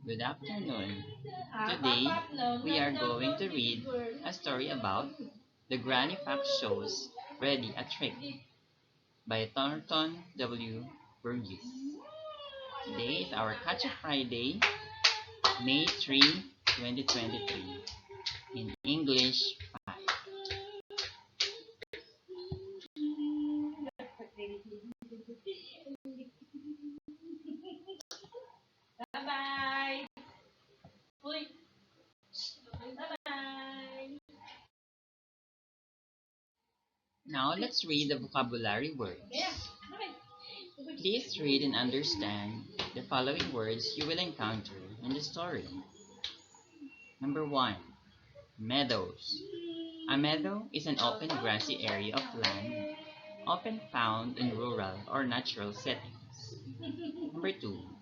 Good afternoon. Today, we are going to read a story about The Granny Fox Shows Ready a Trick by Thornton W. Burgess. Today is our Catch a Friday, May 3, 2023, in English 5. Bye-bye! Uy, bye-bye! Now let's read the vocabulary words. Please read and understand the following words you will encounter in the story. Number 1. Meadows. A meadow is an open grassy area of land often found in rural or natural settings. Number 2.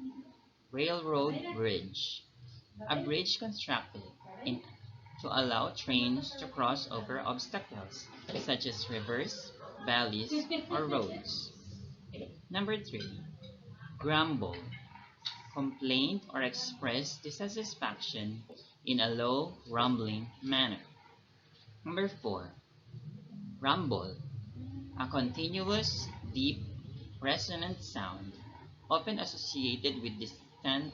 Railroad bridge. A bridge constructed in, to allow trains to cross over obstacles such as rivers, valleys, or roads. Number 3. Grumble. Complain or express dissatisfaction in a low, rumbling manner. Number 4. Rumble. A continuous, deep, resonant sound, often associated with distant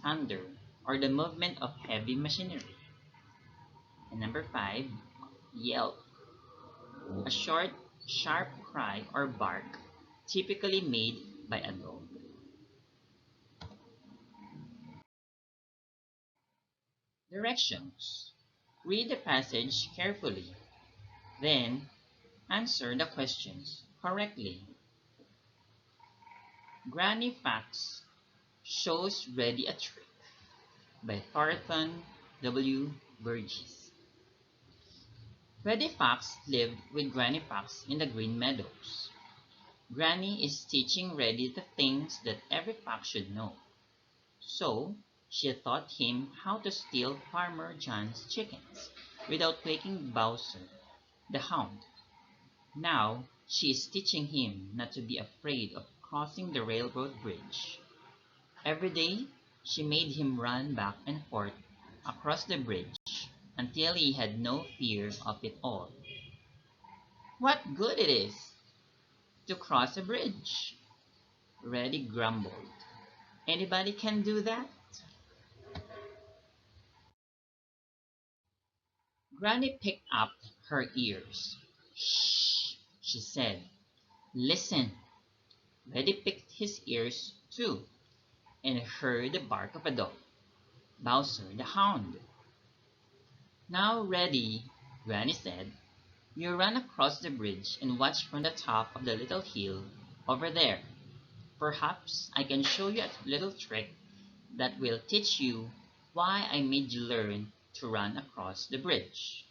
thunder or the movement of heavy machinery. And number 5. Yelp. A short, sharp cry or bark, typically made by a dog. Directions. Read the passage carefully, then answer the questions correctly. Granny Fox Shows Ready a Trick by Thornton W. Burgess. Reddy Fox lived with Granny Fox in the Green Meadows. Granny is teaching Reddy the things that every fox should know. So, she taught him how to steal Farmer John's chickens without waking Bowser, the hound. Now, she is teaching him not to be afraid of crossing the railroad bridge. Every day, she made him run back and forth across the bridge until he had no fear of it all. What good it is to cross a bridge? Reddy grumbled. Anybody can do that? Granny picked up her ears. Shh, she said. Listen. Reddy picked his ears too and heard the bark of a dog, Bowser the hound. Now, Reddy, Granny said, you run across the bridge and watch from the top of the little hill over there. Perhaps I can show you a little trick that will teach you why I made you learn to run across the bridge.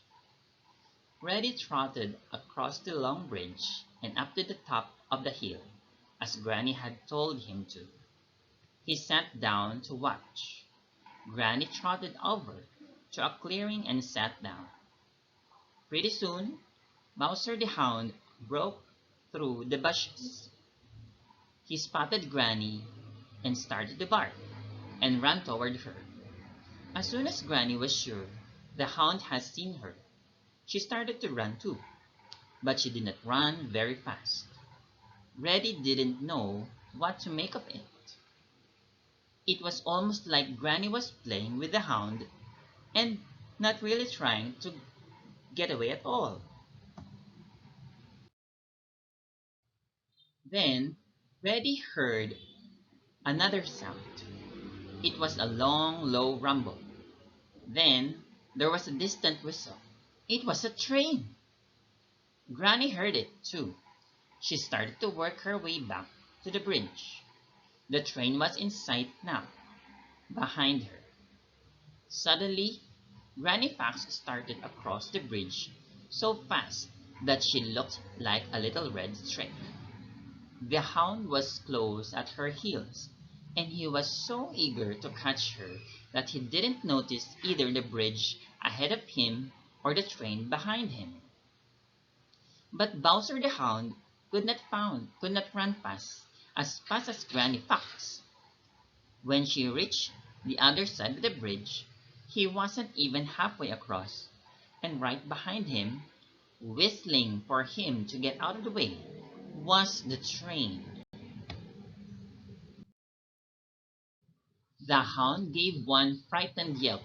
Reddy trotted across the long bridge and up to the top of the hill, as Granny had told him to. He sat down to watch. Granny trotted over to a clearing and sat down. Pretty soon, Bowser the Hound broke through the bushes. He spotted Granny and started to bark and ran toward her. As soon as Granny was sure the hound had seen her, she started to run too, but she did not run very fast. Reddy didn't know what to make of it. It was almost like Granny was playing with the hound and not really trying to get away at all. Then Reddy heard another sound. It was a long, low rumble. Then there was a distant whistle. It was a train. Granny heard it too. She started to work her way back to the bridge. The train was in sight now, behind her. Suddenly, Granny Fox started across the bridge so fast that she looked like a little red streak. The hound was close at her heels, and he was so eager to catch her that he didn't notice either the bridge ahead of him or the train behind him. But Bowser the Hound could not run fast as Granny Fox. When she reached The other side of the bridge, he wasn't even halfway across, and right behind him, whistling for him to get out of the way, was the train. The hound gave one frightened yelp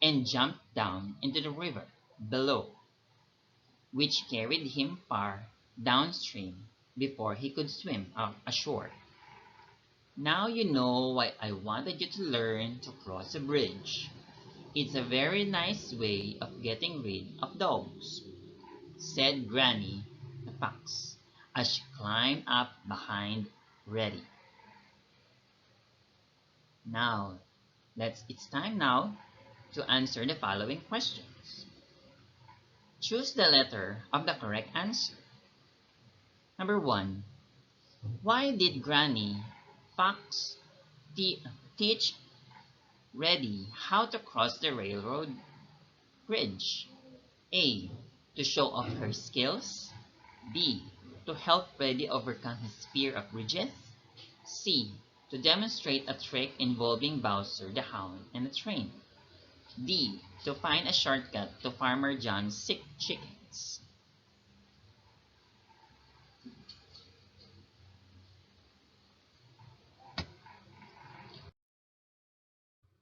and jumped down into the river below, which carried him far downstream before he could swim ashore. Now you know why I wanted you to learn to cross a bridge. It's a very nice way of getting rid of dogs, said Granny the fox as she climbed up behind Reddy. Now, it's time now to answer the following questions. Choose the letter of the correct answer. Number 1. Why did Granny Fox teach Reddy how to cross the railroad bridge? A. To show off her skills. B. To help Reddy overcome his fear of bridges. C. To demonstrate a trick involving Bowser the Hound and a train. D. To find a shortcut to Farmer John's sick chickens.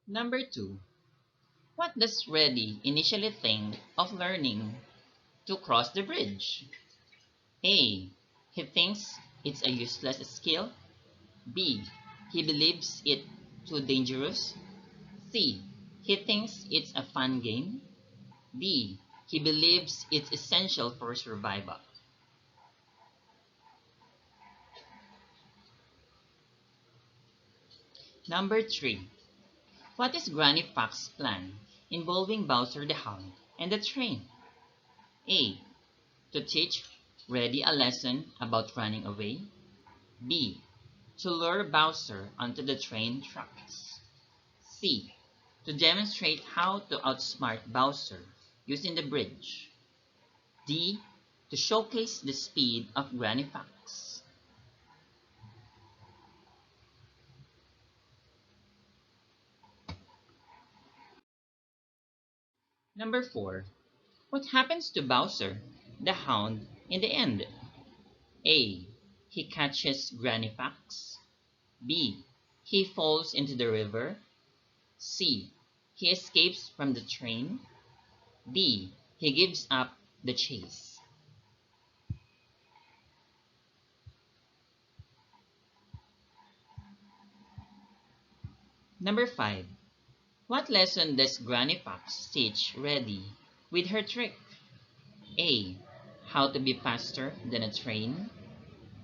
Number 2. What does Reddy initially think of learning to cross the bridge? A. He thinks it's a useless skill. B. He believes it too dangerous. C. He thinks it's a fun game. D. He believes it's essential for survival. Number 3. What is Granny Fox's plan involving Bowser the Hound and the train? A. To teach Reddy a lesson about running away. B. To lure Bowser onto the train tracks. C. To demonstrate how to outsmart Bowser using the bridge. D. To showcase the speed of Granny Fox. Number 4. What happens to Bowser, the Hound, in the end? A. He catches Granny Fox. B. He falls into the river. C. He escapes from the train. D. He gives up the chase. Number 5. What lesson does Granny Fox teach Reddy with her trick? A. How to be faster than a train.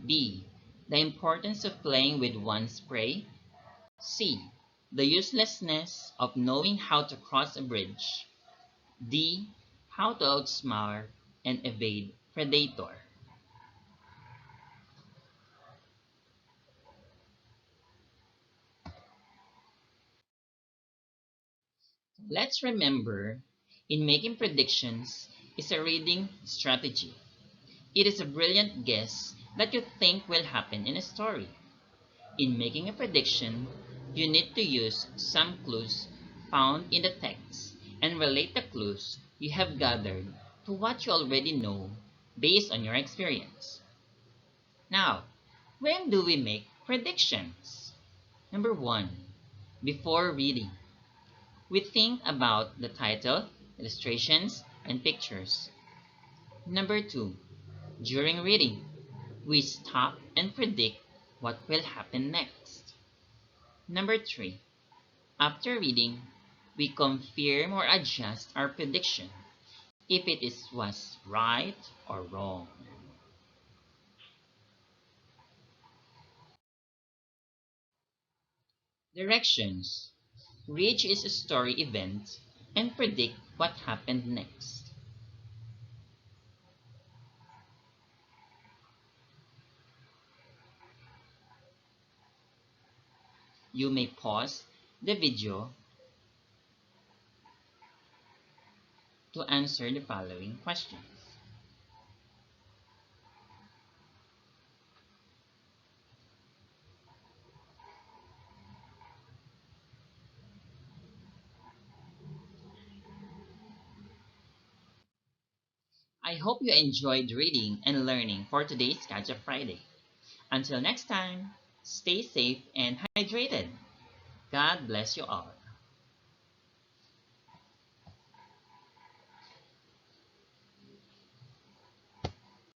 B. The importance of playing with one's prey. C. The uselessness of knowing how to cross a bridge. D. How to outsmart and evade predator. Let's remember, in making predictions is a reading strategy. It is a brilliant guess that you think will happen in a story. In making a prediction, you need to use some clues found in the text and relate the clues you have gathered to what you already know based on your experience. Now, when do we make predictions? Number 1. Before reading. We think about the title, illustrations, and pictures. Number 2. During reading, we stop and predict what will happen next. Number 3. After reading, we confirm or adjust our prediction if was right or wrong. Directions. Read is a story event and predict what happened next. You may pause the video to answer the following questions. I hope you enjoyed reading and learning for today's Gadget Friday. Until next time, stay safe and hydrated. God bless you all.